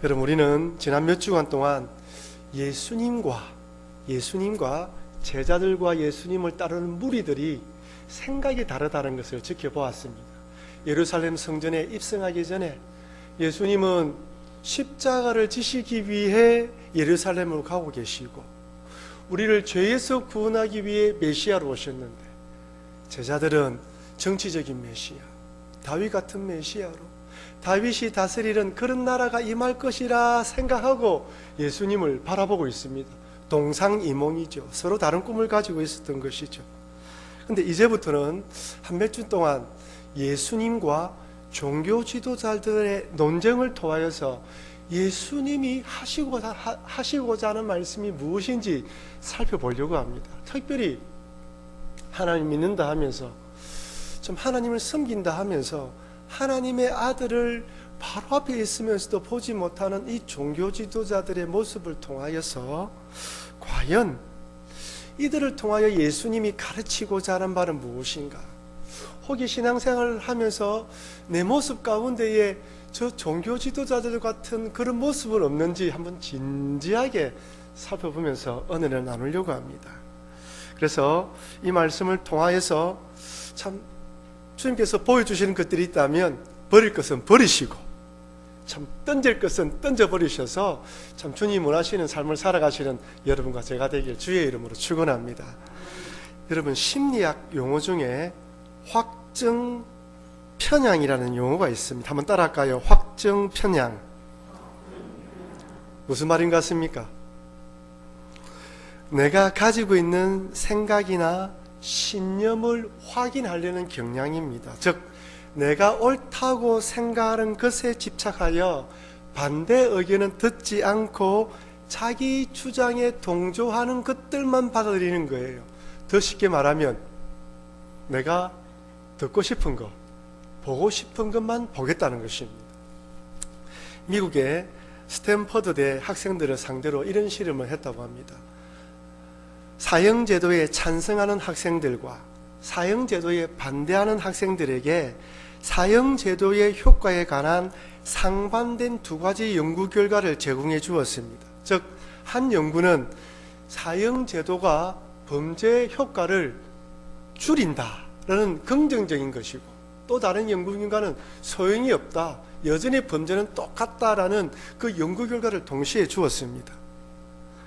여러분, 우리는 지난 몇 주간 동안 예수님과 제자들과 예수님을 따르는 무리들이 생각이 다르다는 것을 지켜보았습니다. 예루살렘 성전에 입성하기 전에 예수님은 십자가를 지시기 위해 예루살렘으로 가고 계시고, 우리를 죄에서 구원하기 위해 메시아로 오셨는데, 제자들은 정치적인 메시아, 다윗 같은 메시아로, 다윗이 다스리는 그런 나라가 임할 것이라 생각하고 예수님을 바라보고 있습니다. 동상이몽이죠. 서로 다른 꿈을 가지고 있었던 것이죠. 그런데 이제부터는 한 몇 주 동안 예수님과 종교 지도자들의 논쟁을 통하여서 예수님이 하시고자 하는 말씀이 무엇인지 살펴보려고 합니다. 특별히 하나님 믿는다 하면서, 좀 하나님을 섬긴다 하면서 하나님의 아들을 바로 앞에 있으면서도 보지 못하는 이 종교 지도자들의 모습을 통하여서 과연 이들을 통하여 예수님이 가르치고자 하는 바는 무엇인가? 혹이 신앙생활을 하면서 내 모습 가운데에 저 종교 지도자들 같은 그런 모습은 없는지 한번 진지하게 살펴보면서 은혜를 나누려고 합니다. 그래서 이 말씀을 통하여서 참 주님께서 보여주시는 것들이 있다면 버릴 것은 버리시고, 참 던질 것은 던져버리셔서 참 주님 원하시는 삶을 살아가시는 여러분과 제가 되길 주의 이름으로 축원합니다. 여러분, 심리학 용어 중에 확증 편향이라는 용어가 있습니다. 한번 따라할까요? 확증 편향. 무슨 말인 것 같습니까? 내가 가지고 있는 생각이나 신념을 확인하려는 경향입니다. 즉, 내가 옳다고 생각하는 것에 집착하여 반대 의견은 듣지 않고 자기 주장에 동조하는 것들만 받아들이는 거예요. 더 쉽게 말하면 내가 듣고 싶은 것, 보고 싶은 것만 보겠다는 것입니다. 미국의 스탠퍼드대 학생들을 상대로 이런 실험을 했다고 합니다. 사형제도에 찬성하는 학생들과 사형제도에 반대하는 학생들에게 사형제도의 효과에 관한 상반된 두 가지 연구 결과를 제공해 주었습니다. 즉, 한 연구는 사형제도가 범죄 효과를 줄인다라는 긍정적인 것이고, 또 다른 연구 결과는 소용이 없다, 여전히 범죄는 똑같다라는 그 연구 결과를 동시에 주었습니다.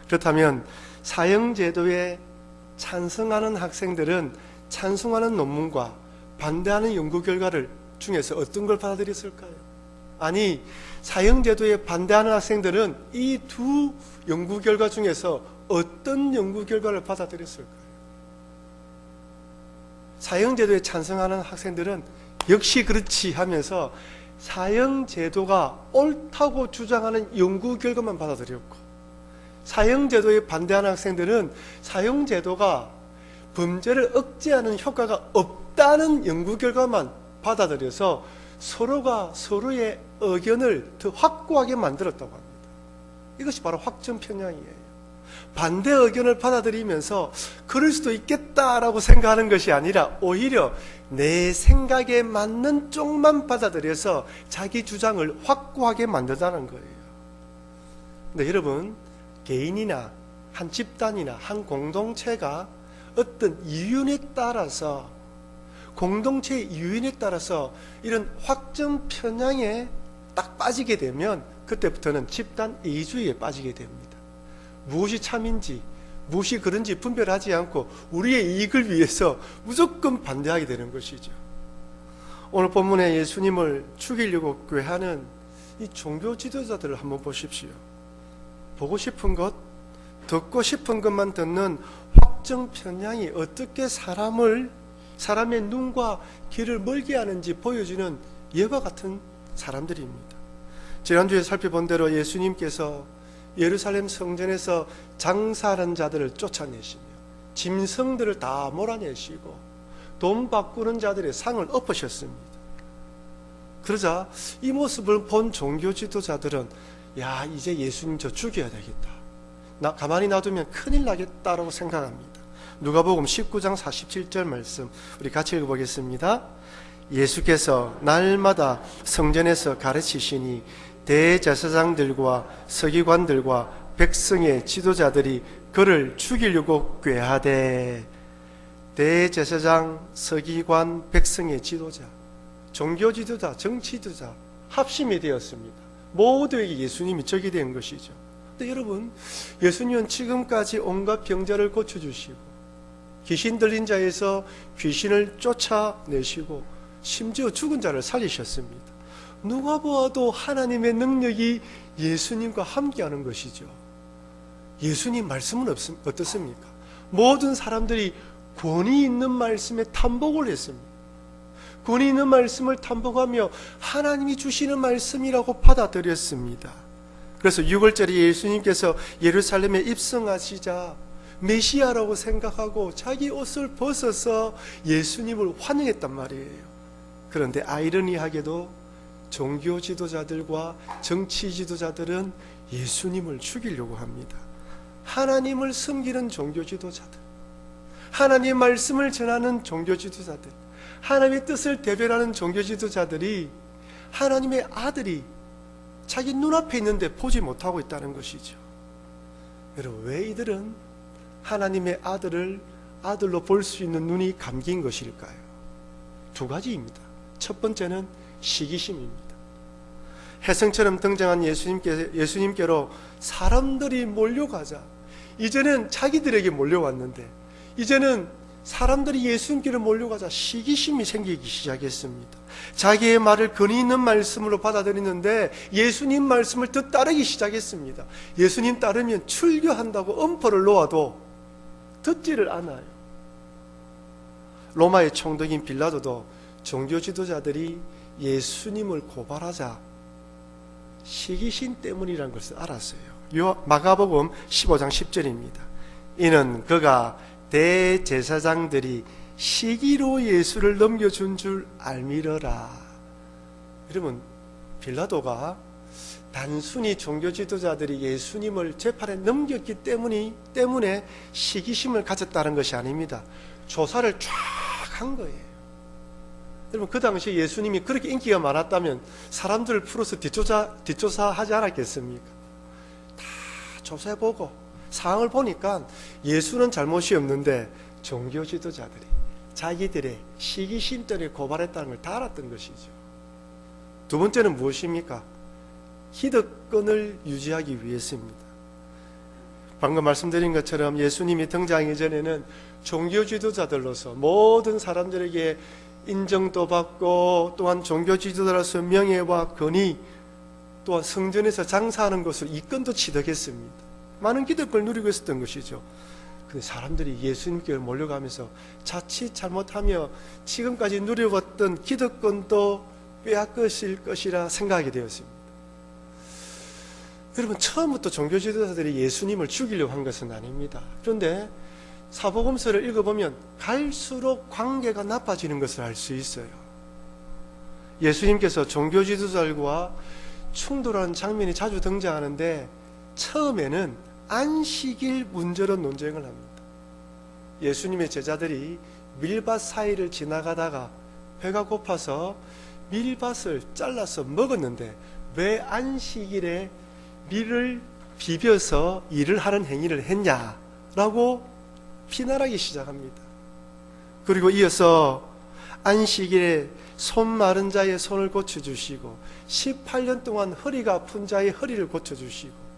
그렇다면 사형제도에 찬성하는 학생들은 찬성하는 논문과 반대하는 연구 결과를 중에서 어떤 걸 받아들였을까요? 아니, 사형제도에 반대하는 학생들은 이 두 연구 결과 중에서 어떤 연구 결과를 받아들였을까요? 사형제도에 찬성하는 학생들은 역시 그렇지 하면서 사형제도가 옳다고 주장하는 연구 결과만 받아들였고, 사형제도에 반대하는 학생들은 사형제도가 범죄를 억제하는 효과가 없다는 연구 결과만 받아들여서 서로가 서로의 의견을 더 확고하게 만들었다고 합니다. 이것이 바로 확증 편향이에요. 반대 의견을 받아들이면서 그럴 수도 있겠다라고 생각하는 것이 아니라 오히려 내 생각에 맞는 쪽만 받아들여서 자기 주장을 확고하게 만든다는 거예요. 근데 여러분, 개인이나 한 집단이나 한 공동체가 어떤 이윤에 따라서, 공동체의 이윤에 따라서 이런 확증 편향에 딱 빠지게 되면 그때부터는 집단 이주의에 빠지게 됩니다. 무엇이 참인지 무엇이 그런지 분별하지 않고 우리의 이익을 위해서 무조건 반대하게 되는 것이죠. 오늘 본문에 예수님을 죽이려고 꾀하는 이 종교 지도자들을 한번 보십시오. 보고 싶은 것, 듣고 싶은 것만 듣는 확증 편향이 어떻게 사람의 눈과 귀를 멀게 하는지 보여주는 예와 같은 사람들입니다. 지난주에 살펴본 대로 예수님께서 예루살렘 성전에서 장사하는 자들을 쫓아내시며 짐승들을 다 몰아내시고 돈 바꾸는 자들의 상을 엎으셨습니다. 그러자 이 모습을 본 종교 지도자들은 야, 이제 예수님 저 죽여야 되겠다, 가만히 놔두면 큰일 나겠다라고 생각합니다. 누가복음 19장 47절 말씀 우리 같이 읽어보겠습니다. 예수께서 날마다 성전에서 가르치시니 대제사장들과 서기관들과 백성의 지도자들이 그를 죽이려고 꾀하되. 대제사장, 서기관, 백성의 지도자, 종교 지도자, 정치 지도자 합심이 되었습니다. 모두에게 예수님이 적이 된 것이죠. 근데 여러분, 예수님은 지금까지 온갖 병자를 고쳐주시고 귀신 들린 자에서 귀신을 쫓아내시고 심지어 죽은 자를 살리셨습니다. 누가 보아도 하나님의 능력이 예수님과 함께하는 것이죠. 예수님 말씀은 어떻습니까? 모든 사람들이 권위 있는 말씀에 탐복을 했습니다. 권위 있는 말씀을 탐복하며 하나님이 주시는 말씀이라고 받아들였습니다. 그래서 6월절에 예수님께서 예루살렘에 입성하시자 메시아라고 생각하고 자기 옷을 벗어서 예수님을 환영했단 말이에요. 그런데 아이러니하게도 종교 지도자들과 정치 지도자들은 예수님을 죽이려고 합니다. 하나님을 섬기는 종교 지도자들, 하나님의 말씀을 전하는 종교 지도자들, 하나님의 뜻을 대변하는 종교 지도자들이 하나님의 아들이 자기 눈앞에 있는데 보지 못하고 있다는 것이죠. 여러분, 왜 이들은 하나님의 아들을 아들로 볼 수 있는 눈이 감긴 것일까요? 두 가지입니다. 첫 번째는 시기심입니다. 혜성처럼 등장한 예수님께로 사람들이 몰려가자 이제는 자기들에게 몰려왔는데 이제는 사람들이 예수님께로 몰려가자 시기심이 생기기 시작했습니다. 자기의 말을 근위 있는 말씀으로 받아들이는데 예수님 말씀을 더 따르기 시작했습니다. 예수님 따르면 출교한다고 엄포를 놓아도 듣지를 않아요. 로마의 총독인 빌라도도 종교 지도자들이 예수님을 고발하자 시기심 때문이라는 것을 알았어요. 마가복음 15장 10절입니다. 이는 그가 대제사장들이 시기로 예수를 넘겨준 줄 알미러라. 여러분, 빌라도가 단순히 종교 지도자들이 예수님을 재판에 넘겼기 때문에 시기심을 가졌다는 것이 아닙니다. 조사를 쫙 한 거예요. 여러분, 그 당시에 예수님이 그렇게 인기가 많았다면 사람들을 풀어서 뒷조사하지 않았겠습니까? 다 조사해보고 상황을 보니까 예수는 잘못이 없는데 종교 지도자들이 자기들의 시기심 때문에 고발했다는 걸 다 알았던 것이죠. 두 번째는 무엇입니까? 기득권을 유지하기 위해서입니다. 방금 말씀드린 것처럼 예수님이 등장하기 전에는 종교 지도자들로서 모든 사람들에게 인정도 받고 또한 종교 지도자로서 명예와 권위 또한 성전에서 장사하는 것을 이권도 취득했습니다. 많은 기득권을 누리고 있었던 것이죠. 근데 사람들이 예수님께 몰려가면서 자칫 잘못하며 지금까지 누려왔던 기득권도 빼앗길 것이라 생각하게 되었습니다. 여러분, 처음부터 종교 지도자들이 예수님을 죽이려고 한 것은 아닙니다. 그런데 사복음서를 읽어보면 갈수록 관계가 나빠지는 것을 알 수 있어요. 예수님께서 종교 지도자들과 충돌하는 장면이 자주 등장하는데 처음에는 안식일 문제로 논쟁을 합니다. 예수님의 제자들이 밀밭 사이를 지나가다가 배가 고파서 밀밭을 잘라서 먹었는데 왜 안식일에 밀을 비벼서 일을 하는 행위를 했냐라고 비난하기 시작합니다. 그리고 이어서 안식일에 손 마른 자의 손을 고쳐주시고 18년 동안 허리가 아픈 자의 허리를 고쳐주시고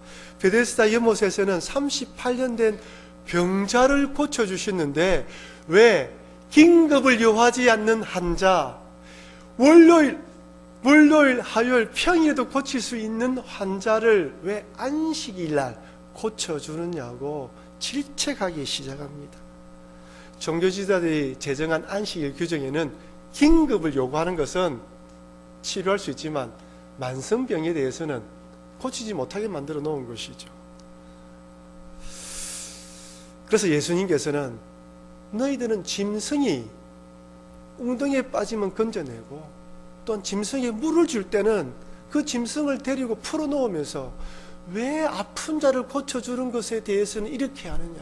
베데스다 연못에서는 38년 된 병자를 고쳐주셨는데 왜 긴급을 요하지 않는 환자, 월요일, 화요일, 평일에도 고칠 수 있는 환자를 왜 안식일날 고쳐주느냐고 질책하기 시작합니다. 종교지도자들이 제정한 안식일 규정에는 긴급을 요구하는 것은 치료할 수 있지만 만성병에 대해서는 고치지 못하게 만들어 놓은 것이죠. 그래서 예수님께서는 너희들은 짐승이 웅덩이에 빠지면 건져내고 또한 짐승에 물을 줄 때는 그 짐승을 데리고 풀어놓으면서 왜 아픈 자를 고쳐주는 것에 대해서는 이렇게 하느냐,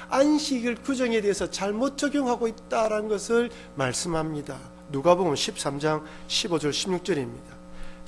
안식일 규정에 대해서 잘못 적용하고 있다는 것을 말씀합니다. 누가복음 13장 15절 16절입니다.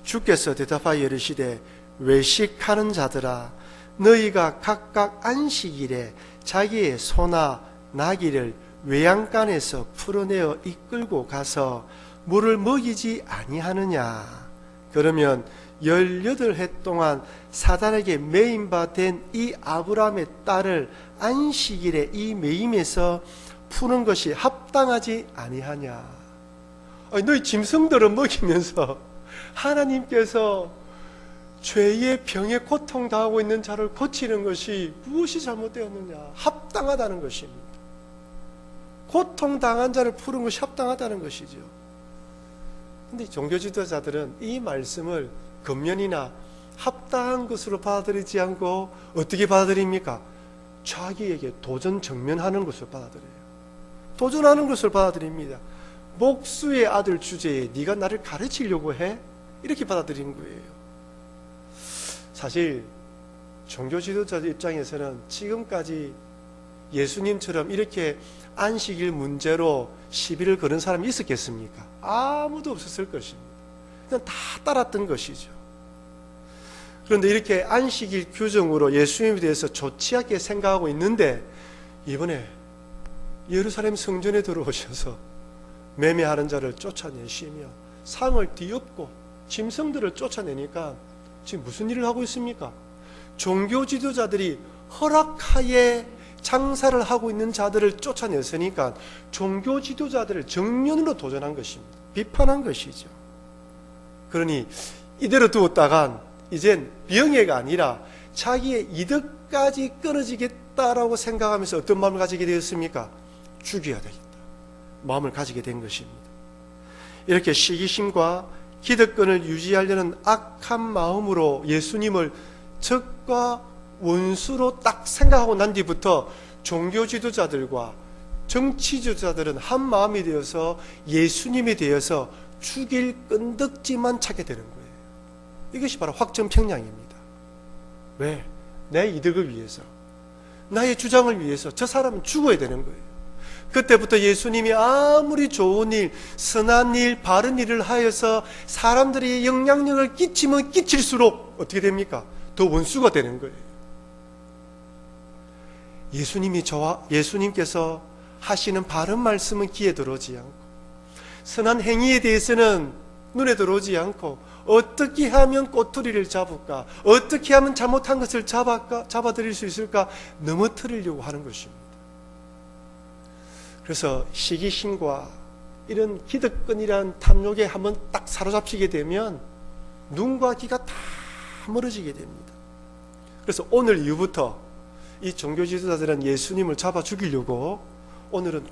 주께서 대답하여 이르시되 외식하는 자들아, 너희가 각각 안식일에 자기의 소나 나귀를 외양간에서 풀어내어 이끌고 가서 물을 먹이지 아니하느냐? 그러면 18해 동안 사단에게 매임바 된 이 아브라함의 딸을 안식일에 이 매임에서 푸는 것이 합당하지 아니하냐? 너희 짐승들을 먹이면서 하나님께서 죄의 병에 고통당하고 있는 자를 고치는 것이 무엇이 잘못되었느냐? 합당하다는 것입니다. 고통당한 자를 푸는 것이 합당하다는 것이죠. 근데 종교 지도자들은 이 말씀을 겉면이나 합당한 것으로 받아들이지 않고 어떻게 받아들입니까? 자기에게 도전 정면하는 것을 받아들여요. 도전하는 것을 받아들입니다. 목수의 아들 주제에 네가 나를 가르치려고 해? 이렇게 받아들이는 거예요. 사실 종교 지도자들 입장에서는 지금까지 예수님처럼 이렇게 안식일 문제로 시비를 거는 사람이 있었겠습니까? 아무도 없었을 것입니다. 그냥 다 따랐던 것이죠. 그런데 이렇게 안식일 규정으로 예수님에 대해서 좋지 않게 생각하고 있는데 이번에 예루살렘 성전에 들어오셔서 매매하는 자를 쫓아내시며 상을 뒤엎고 짐승들을 쫓아내니까 지금 무슨 일을 하고 있습니까? 종교 지도자들이 허락하에 장사를 하고 있는 자들을 쫓아냈으니까 종교 지도자들을 정면으로 도전한 것입니다. 비판한 것이죠. 그러니 이대로 두었다간 이젠 병해가 아니라 자기의 이득까지 끊어지겠다라고 생각하면서 어떤 마음을 가지게 되었습니까? 죽여야 되겠다 마음을 가지게 된 것입니다. 이렇게 시기심과 기득권을 유지하려는 악한 마음으로 예수님을 적과 원수로 딱 생각하고 난 뒤부터 종교 지도자들과 정치 지도자들은 한 마음이 되어서 예수님에 대해서 죽일 끈덕지만 찾게 되는 거예요. 이것이 바로 확정평양입니다. 왜? 내 이득을 위해서, 나의 주장을 위해서 저 사람은 죽어야 되는 거예요. 그때부터 예수님이 아무리 좋은 일, 선한 일, 바른 일을 하여서 사람들이 영향력을 끼치면 끼칠수록 어떻게 됩니까? 더 원수가 되는 거예요. 예수님께서 하시는 바른 말씀은 귀에 들어오지 않고, 선한 행위에 대해서는 눈에 들어오지 않고, 어떻게 하면 꼬투리를 잡을까? 어떻게 하면 잘못한 것을 잡아드릴 수 있을까? 넘어뜨리려고 하는 것입니다. 그래서 시기심과 이런 기득권이라는 탐욕에 한번 딱 사로잡히게 되면 눈과 귀가 다 멀어지게 됩니다. 그래서 오늘 이후부터 이 종교 지도자들은 예수님을 잡아 죽이려고 오늘은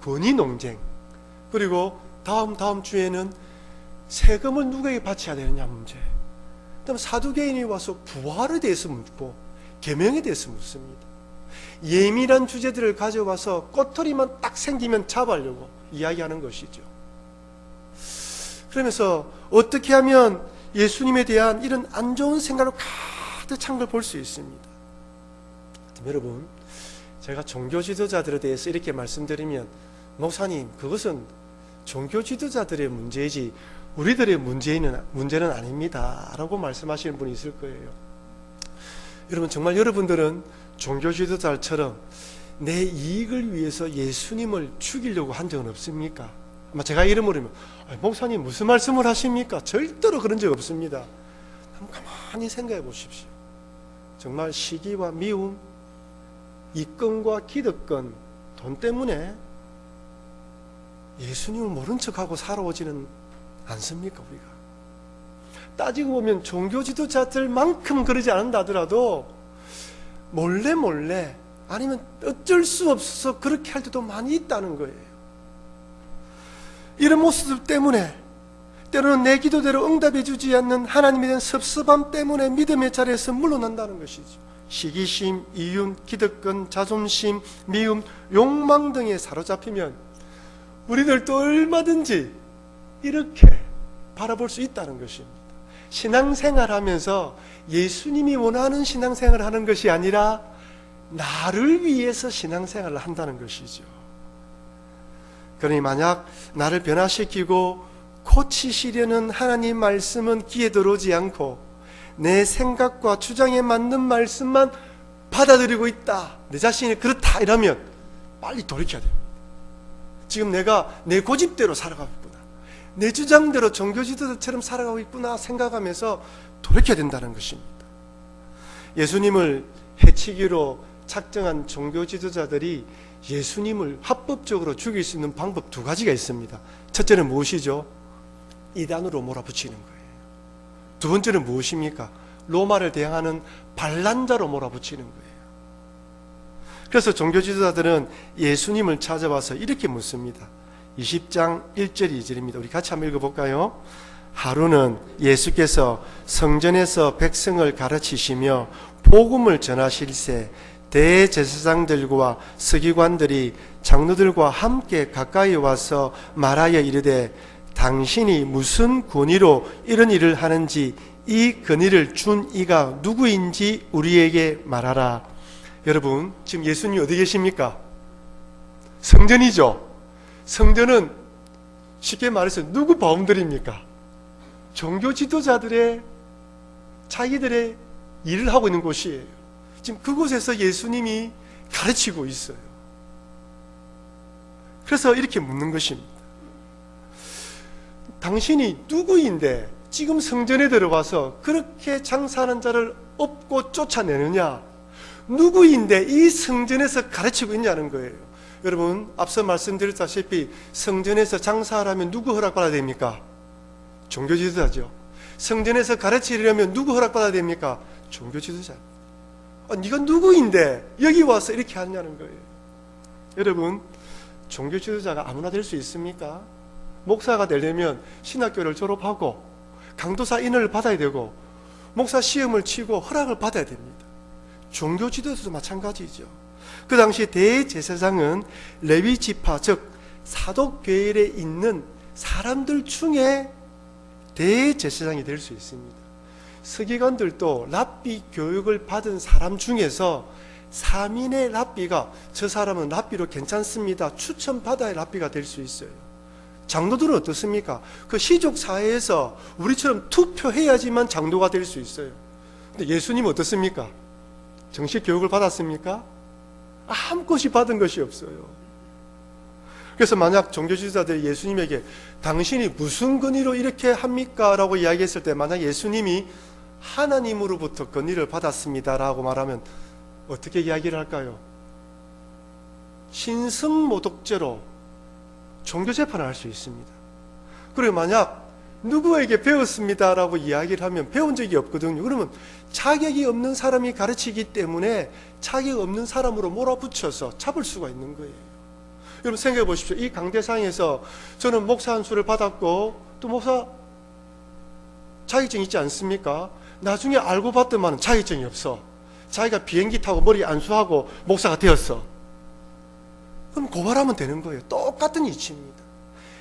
권위 논쟁, 그리고 다음 주에는 세금을 누구에게 바쳐야 되느냐 문제, 그다음 사두개인이 와서 부활에 대해서 묻고 계명에 대해서 묻습니다. 예민한 주제들을 가져와서 꼬투리만 딱 생기면 잡으려고 이야기하는 것이죠. 그러면서 어떻게 하면 예수님에 대한 이런 안 좋은 생각으로 가득 찬 걸 볼 수 있습니다. 여러분, 제가 종교 지도자들에 대해서 이렇게 말씀드리면 목사님, 그것은 종교 지도자들의 문제이지 우리들의 문제는 아닙니다 라고 말씀하시는 분이 있을 거예요. 여러분, 정말 여러분들은 종교 지도자처럼 내 이익을 위해서 예수님을 죽이려고 한 적은 없습니까? 아마 제가 이름으로 목사님 무슨 말씀을 하십니까? 절대로 그런 적 없습니다. 한번 가만히 생각해 보십시오. 정말 시기와 미움, 이권과 기득권, 돈 때문에 예수님을 모른 척하고 살아오지는 않습니까? 우리가 따지고 보면 종교 지도자들만큼 그러지 않는다 하더라도 몰래 아니면 어쩔 수 없어서 그렇게 할 때도 많이 있다는 거예요. 이런 모습들 때문에 때로는 내 기도대로 응답해 주지 않는 하나님에 대한 섭섭함 때문에 믿음의 자리에서 물러난다는 것이죠. 시기심, 이윤, 기득권, 자존심, 미움, 욕망 등에 사로잡히면 우리들도 얼마든지 이렇게 바라볼 수 있다는 것입니다. 신앙생활하면서 예수님이 원하는 신앙생활을 하는 것이 아니라 나를 위해서 신앙생활을 한다는 것이죠. 그러니 만약 나를 변화시키고 고치시려는 하나님 말씀은 귀에 들어오지 않고 내 생각과 주장에 맞는 말씀만 받아들이고 있다, 내 자신이 그렇다 이러면 빨리 돌이켜야 됩니다. 지금 내가 내 고집대로 살아가고 있구나, 내 주장대로 종교 지도자처럼 살아가고 있구나 생각하면서 돌이켜야 된다는 것입니다. 예수님을 해치기로 작정한 종교 지도자들이 예수님을 합법적으로 죽일 수 있는 방법 두 가지가 있습니다. 첫째는 무엇이죠? 이단으로 몰아붙이는 거예요. 두 번째는 무엇입니까? 로마를 대항하는 반란자로 몰아붙이는 거예요. 그래서 종교 지도자들은 예수님을 찾아와서 이렇게 묻습니다. 20장 1절 2절입니다. 우리 같이 한번 읽어볼까요? 하루는 예수께서 성전에서 백성을 가르치시며 복음을 전하실새 대제사장들과 서기관들이 장로들과 함께 가까이 와서 말하여 이르되 당신이 무슨 권위로 이런 일을 하는지 이 권위를 준 이가 누구인지 우리에게 말하라. 여러분, 지금 예수님이 어디 계십니까? 성전이죠. 성전은 쉽게 말해서 누구 바운더리입니까? 종교 지도자들의 자기들의 일을 하고 있는 곳이에요. 지금 그곳에서 예수님이 가르치고 있어요. 그래서 이렇게 묻는 것입니다. 당신이 누구인데 지금 성전에 들어와서 그렇게 장사하는 자를 업고 쫓아내느냐? 누구인데 이 성전에서 가르치고 있냐는 거예요. 여러분, 앞서 말씀드렸다시피 성전에서 장사하려면 누구 허락받아야 됩니까? 종교 지도자죠. 성전에서 가르치려면 누구 허락받아야 됩니까? 종교 지도자. 네가 누구인데 여기 와서 이렇게 하냐는 거예요. 여러분, 종교 지도자가 아무나 될 수 있습니까? 목사가 되려면 신학교를 졸업하고 강도사 인을 받아야 되고 목사 시험을 치고 허락을 받아야 됩니다. 종교 지도자도 마찬가지죠. 그 당시 대제사장은 레위 지파, 즉 사독계열에 있는 사람들 중에 대제사장이 될 수 있습니다. 서기관들도 랍비 교육을 받은 사람 중에서 3인의 랍비가 저 사람은 랍비로 괜찮습니다, 추천받아야 랍비가 될 수 있어요. 장로들은 어떻습니까? 그 시족 사회에서 우리처럼 투표해야지만 장로가 될 수 있어요. 근데 예수님은 어떻습니까? 정식 교육을 받았습니까? 아무것이 받은 것이 없어요. 그래서 만약 종교 지도자들이 예수님에게 당신이 무슨 권위로 이렇게 합니까? 라고 이야기했을 때 만약 예수님이 하나님으로부터 권위를 받았습니다라고 말하면 어떻게 이야기를 할까요? 신성모독죄로 종교재판을 할 수 있습니다. 그리고 만약 누구에게 배웠습니다라고 이야기를 하면 배운 적이 없거든요. 그러면 자격이 없는 사람이 가르치기 때문에 자격 없는 사람으로 몰아붙여서 잡을 수가 있는 거예요. 여러분 생각해 보십시오. 이 강대상에서 저는 목사 한 수를 받았고 또 목사 자격증 있지 않습니까? 나중에 알고 봤더만 자격증이 없어. 자기가 비행기 타고 머리 안수하고 목사가 되었어. 그럼 고발하면 되는 거예요. 똑같은 이치입니다.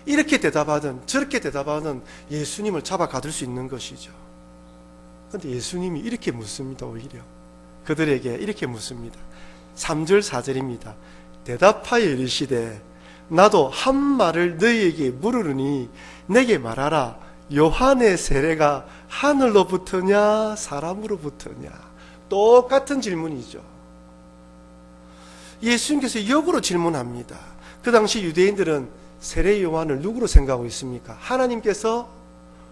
이렇게 대답하든 저렇게 대답하든 예수님을 잡아 가둘 수 있는 것이죠. 그런데 예수님이 이렇게 묻습니다. 오히려 그들에게 이렇게 묻습니다. 3절 4절입니다. 대답하여 이르시되 나도 한 말을 너희에게 물으르니 내게 말하라. 요한의 세례가 하늘로부터냐 사람으로부터냐? 똑같은 질문이죠. 예수님께서 역으로 질문합니다. 그 당시 유대인들은 세례 요한을 누구로 생각하고 있습니까? 하나님께서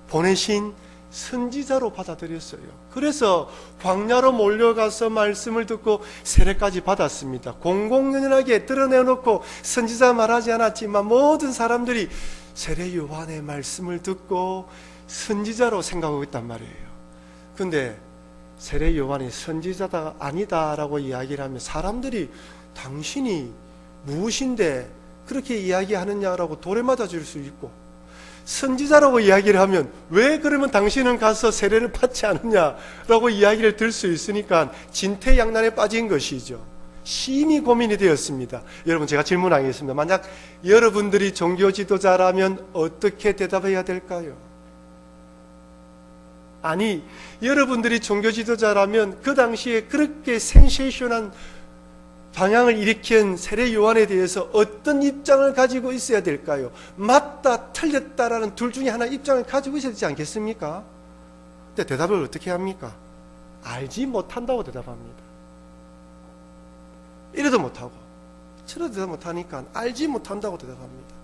보내신 선지자로 받아들였어요. 그래서 광야로 몰려가서 말씀을 듣고 세례까지 받았습니다. 공공연하게 드러내놓고 선지자 말하지 않았지만 모든 사람들이 세례 요한의 말씀을 듣고 선지자로 생각하고 있단 말이에요. 그런데 세례 요한이 선지자가 아니다라고 이야기를 하면 사람들이 당신이 무엇인데 그렇게 이야기하느냐라고 돌에 맞아줄 수 있고, 선지자라고 이야기를 하면 왜 그러면 당신은 가서 세례를 받지 않느냐라고 이야기를 들 수 있으니까 진퇴양난에 빠진 것이죠. 심히 고민이 되었습니다. 여러분, 제가 질문하겠습니다. 만약 여러분들이 종교 지도자라면 어떻게 대답해야 될까요? 아니, 여러분들이 종교 지도자라면 그 당시에 그렇게 센세이션한 방향을 일으킨 세례 요한에 대해서 어떤 입장을 가지고 있어야 될까요? 맞다, 틀렸다라는 둘 중에 하나 입장을 가지고 있어야 되지 않겠습니까? 근데 대답을 어떻게 합니까? 알지 못한다고 대답합니다. 이래도 못하고 저래도 대답 못하니까 알지 못한다고 대답합니다.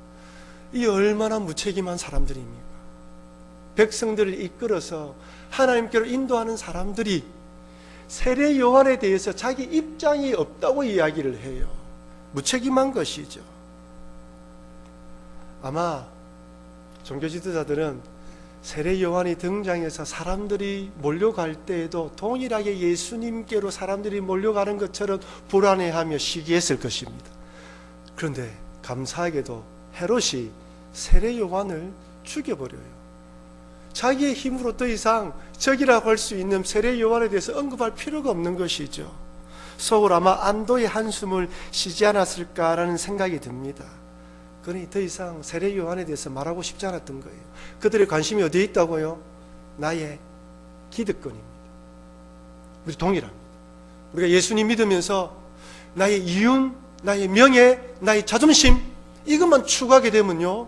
이 얼마나 무책임한 사람들입니까? 백성들을 이끌어서 하나님께로 인도하는 사람들이 세례 요한에 대해서 자기 입장이 없다고 이야기를 해요. 무책임한 것이죠. 아마 종교 지도자들은 세례 요한이 등장해서 사람들이 몰려갈 때에도 동일하게 예수님께로 사람들이 몰려가는 것처럼 불안해하며 시기했을 것입니다. 그런데 감사하게도 헤롯이 세례 요한을 죽여버려요. 자기의 힘으로 더 이상 적이라고 할 수 있는 세례 요한에 대해서 언급할 필요가 없는 것이죠. 속으로 아마 안도의 한숨을 쉬지 않았을까라는 생각이 듭니다. 그러니 더 이상 세례 요한에 대해서 말하고 싶지 않았던 거예요. 그들의 관심이 어디에 있다고요? 나의 기득권입니다. 우리 동일합니다. 우리가 예수님 믿으면서 나의 이윤, 나의 명예, 나의 자존심 이것만 추구하게 되면요,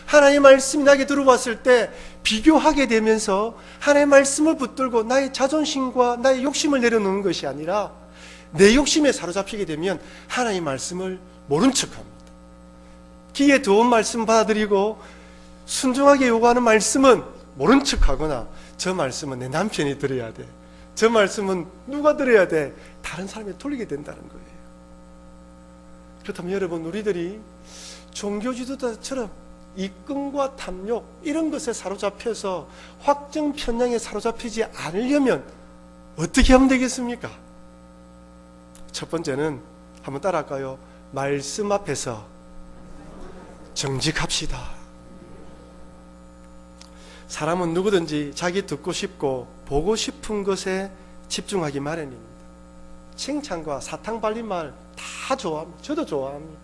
하나님의 말씀이 나에게 들어왔을 때 비교하게 되면서 하나님의 말씀을 붙들고 나의 자존심과 나의 욕심을 내려놓는 것이 아니라 내 욕심에 사로잡히게 되면 하나님의 말씀을 모른 척합니다. 귀에 좋은 말씀 받아들이고 순종하게 요구하는 말씀은 모른 척하거나 저 말씀은 내 남편이 들어야 돼, 저 말씀은 누가 들어야 돼, 다른 사람이 돌리게 된다는 거예요. 그렇다면 여러분, 우리들이 종교 지도자처럼 이권과 탐욕 이런 것에 사로잡혀서 확정 편향에 사로잡히지 않으려면 어떻게 하면 되겠습니까? 첫 번째는 한번 따라할까요? 말씀 앞에서 정직합시다. 사람은 누구든지 자기 듣고 싶고 보고 싶은 것에 집중하기 마련입니다. 칭찬과 사탕 발린 말 다 좋아합니다. 저도 좋아합니다.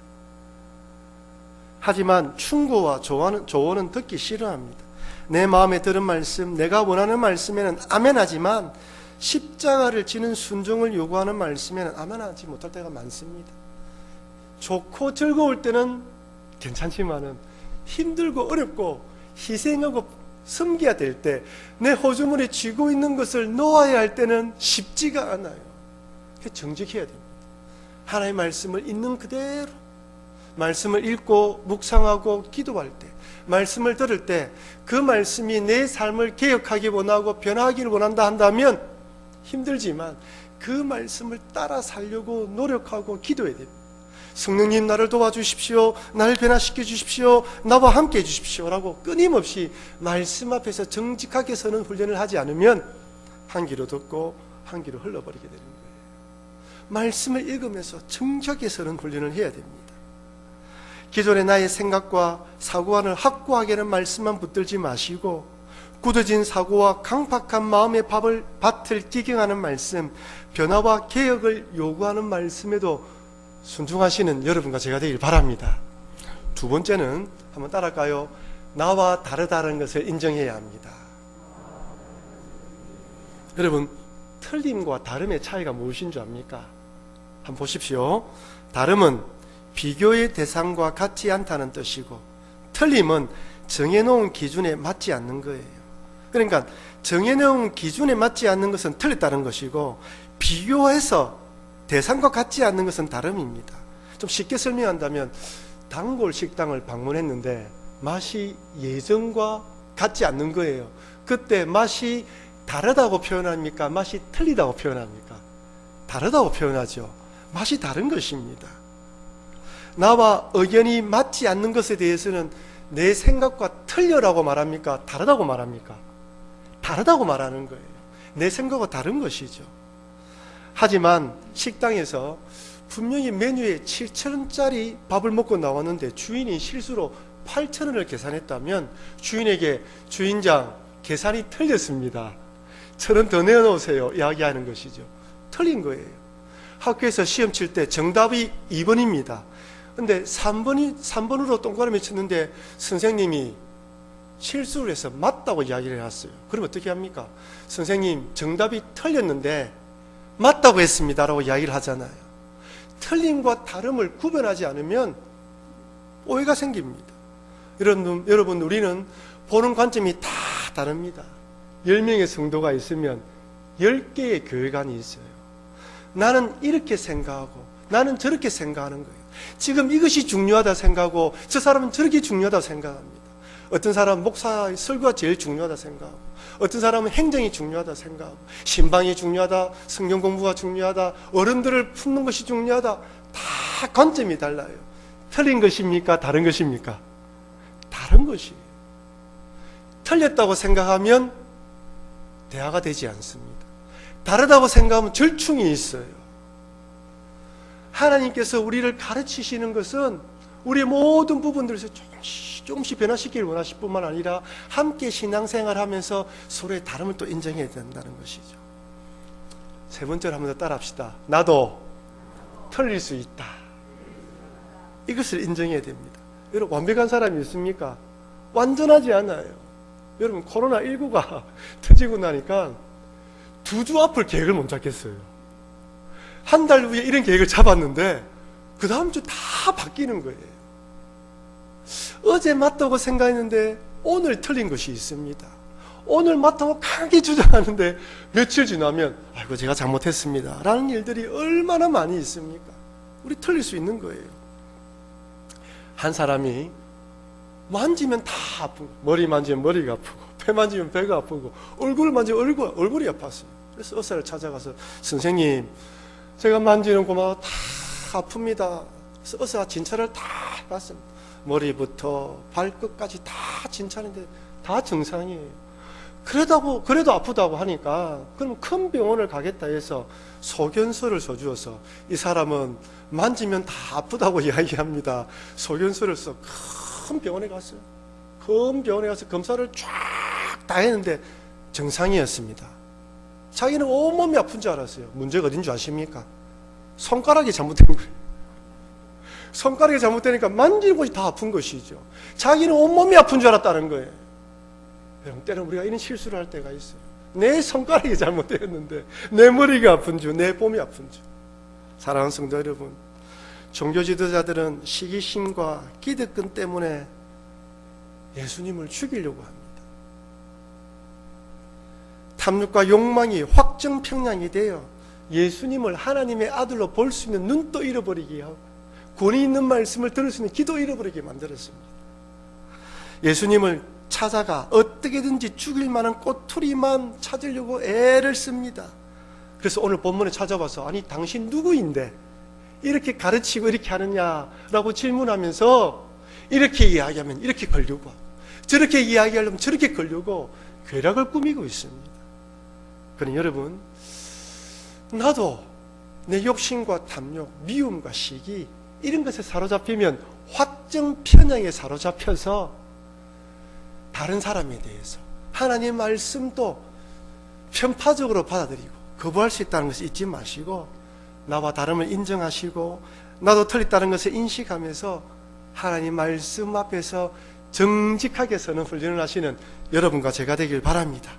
하지만 충고와 조언은 듣기 싫어합니다. 내 마음에 들은 말씀, 내가 원하는 말씀에는 아멘하지만 십자가를 지는 순종을 요구하는 말씀에는 아멘하지 못할 때가 많습니다. 좋고 즐거울 때는 괜찮지만은 힘들고 어렵고 희생하고 섬겨야 될 때, 내 호주머니에 쥐고 있는 것을 놓아야 할 때는 쉽지가 않아요. 정직해야 됩니다. 하나님의 말씀을 있는 그대로, 말씀을 읽고 묵상하고 기도할 때, 말씀을 들을 때 그 말씀이 내 삶을 개혁하기 원하고 변화하기를 원한다 한다면 힘들지만 그 말씀을 따라 살려고 노력하고 기도해야 됩니다. 성령님 나를 도와주십시오, 나를 변화시켜 주십시오, 나와 함께 해주십시오 라고 끊임없이 말씀 앞에서 정직하게 서는 훈련을 하지 않으면 한 귀로 듣고 한 귀로 흘러버리게 되는 거예요. 말씀을 읽으면서 정직하게 서는 훈련을 해야 됩니다. 기존의 나의 생각과 사고관을 확고하게 하는 말씀만 붙들지 마시고 굳어진 사고와 강팍한 마음의 밭을 기경하는 말씀, 변화와 개혁을 요구하는 말씀에도 순종하시는 여러분과 제가 되길 바랍니다. 두 번째는 한번 따라할까요? 나와 다르다는 것을 인정해야 합니다. 여러분, 틀림과 다름의 차이가 무엇인 줄 압니까? 한번 보십시오. 다름은 비교의 대상과 같지 않다는 뜻이고, 틀림은 정해놓은 기준에 맞지 않는 거예요. 그러니까 정해놓은 기준에 맞지 않는 것은 틀렸다는 것이고, 비교해서 대상과 같지 않는 것은 다름입니다. 좀 쉽게 설명한다면, 단골 식당을 방문했는데 맛이 예전과 같지 않는 거예요. 그때 맛이 다르다고 표현합니까? 맛이 틀리다고 표현합니까? 다르다고 표현하죠. 맛이 다른 것입니다. 나와 의견이 맞지 않는 것에 대해서는 내 생각과 틀려라고 말합니까? 다르다고 말합니까? 다르다고 말하는 거예요. 내 생각과 다른 것이죠. 하지만 식당에서 분명히 메뉴에 7,000원짜리 밥을 먹고 나왔는데 주인이 실수로 8,000원을 계산했다면 주인에게 주인장 계산이 틀렸습니다, 1,000원 더 내어놓으세요 이야기하는 것이죠. 틀린 거예요. 학교에서 시험 칠 때 정답이 2번입니다. 근데 3번으로 동그라미 쳤는데 선생님이 실수를 해서 맞다고 이야기를 해놨어요. 그럼 어떻게 합니까? 선생님 정답이 틀렸는데 맞다고 했습니다 라고 이야기를 하잖아요. 틀림과 다름을 구별하지 않으면 오해가 생깁니다. 여러분 우리는 보는 관점이 다 다릅니다. 10명의 성도가 있으면 10개의 교회관이 있어요. 나는 이렇게 생각하고 나는 저렇게 생각하는 거예요. 지금 이것이 중요하다 생각하고 저 사람은 저렇게 중요하다 생각합니다. 어떤 사람은 목사의 설교가 제일 중요하다 생각하고 어떤 사람은 행정이 중요하다 생각하고 신방이 중요하다, 성경 공부가 중요하다, 어른들을 품는 것이 중요하다. 다 관점이 달라요. 틀린 것입니까? 다른 것입니까? 다른 것이에요. 틀렸다고 생각하면 대화가 되지 않습니다. 다르다고 생각하면 절충이 있어요. 하나님께서 우리를 가르치시는 것은 우리의 모든 부분들에서 조금씩 변화시키길 원하실 뿐만 아니라 함께 신앙생활하면서 서로의 다름을 또 인정해야 된다는 것이죠. 세 번째로 한번 더 따라합시다. 나도 틀릴 수 있다. 이것을 인정해야 됩니다. 여러분, 완벽한 사람이 있습니까? 완전하지 않아요. 여러분, 코로나19가 터지고 나니까 2주 앞을 계획을 못 잡겠어요. 한 달 후에 이런 계획을 잡았는데 그 다음 주 다 바뀌는 거예요. 어제 맞다고 생각했는데 오늘 틀린 것이 있습니다. 오늘 맞다고 강하게 주장하는데 며칠 지나면 아이고 제가 잘못했습니다 라는 일들이 얼마나 많이 있습니까? 우리 틀릴 수 있는 거예요. 한 사람이 만지면 다 아프고 머리 만지면 머리가 아프고 배 만지면 배가 아프고 얼굴 만지면 얼굴이 아팠어요. 그래서 의사를 찾아가서 선생님 제가 만지는 곳마다 다 아픕니다. 그래서 의사가 진찰을 다 해봤습니다. 머리부터 발끝까지 다 진찰인데 다 정상이에요. 그래도 아프다고 하니까 그럼 큰 병원을 가겠다 해서 소견서를 써주어서 이 사람은 만지면 다 아프다고 이야기합니다. 소견서를 써 큰 병원에 갔어요. 큰 병원에 가서 검사를 쫙 다 했는데 정상이었습니다. 자기는 온몸이 아픈 줄 알았어요. 문제가 어딘 줄 아십니까? 손가락이 잘못된 거예요. 손가락이 잘못되니까 만지는 곳이 다 아픈 것이죠. 자기는 온몸이 아픈 줄 알았다는 거예요. 여러분, 때는 우리가 이런 실수를 할 때가 있어요. 내 손가락이 잘못되었는데 내 머리가 아픈 줄, 내 몸이 아픈 줄. 사랑하는 성도 여러분, 종교 지도자들은 시기심과 기득권 때문에 예수님을 죽이려고 합니다. 탐욕과 욕망이 확정평양이 되어 예수님을 하나님의 아들로 볼 수 있는 눈도 잃어버리게 하고 권위 있는 말씀을 들을 수 있는 귀도 잃어버리게 만들었습니다. 예수님을 찾아가 어떻게든지 죽일 만한 꼬투리만 찾으려고 애를 씁니다. 그래서 오늘 본문에 찾아와서 아니 당신 누구인데 이렇게 가르치고 이렇게 하느냐라고 질문하면서 이렇게 이야기하면 이렇게 걸려고 하고 저렇게 이야기하려면 저렇게 걸려고 괴락을 꾸미고 있습니다. 그러니 여러분, 나도 내 욕심과 탐욕, 미움과 시기 이런 것에 사로잡히면 확정 편향에 사로잡혀서 다른 사람에 대해서 하나님의 말씀도 편파적으로 받아들이고 거부할 수 있다는 것을 잊지 마시고 나와 다름을 인정하시고 나도 틀렸다는 것을 인식하면서 하나님 말씀 앞에서 정직하게 서는 훈련을 하시는 여러분과 제가 되길 바랍니다.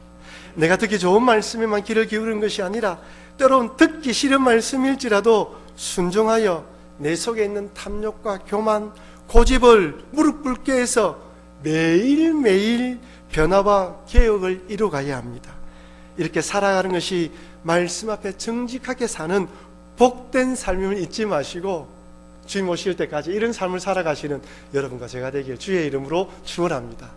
내가 듣기 좋은 말씀에만 귀를 기울이는 것이 아니라 때로는 듣기 싫은 말씀일지라도 순종하여 내 속에 있는 탐욕과 교만, 고집을 무릎 꿇게 해서 매일매일 변화와 개혁을 이루어가야 합니다. 이렇게 살아가는 것이 말씀 앞에 정직하게 사는 복된 삶임을 잊지 마시고 주님 오실 때까지 이런 삶을 살아가시는 여러분과 제가 되길 주의 이름으로 축원합니다.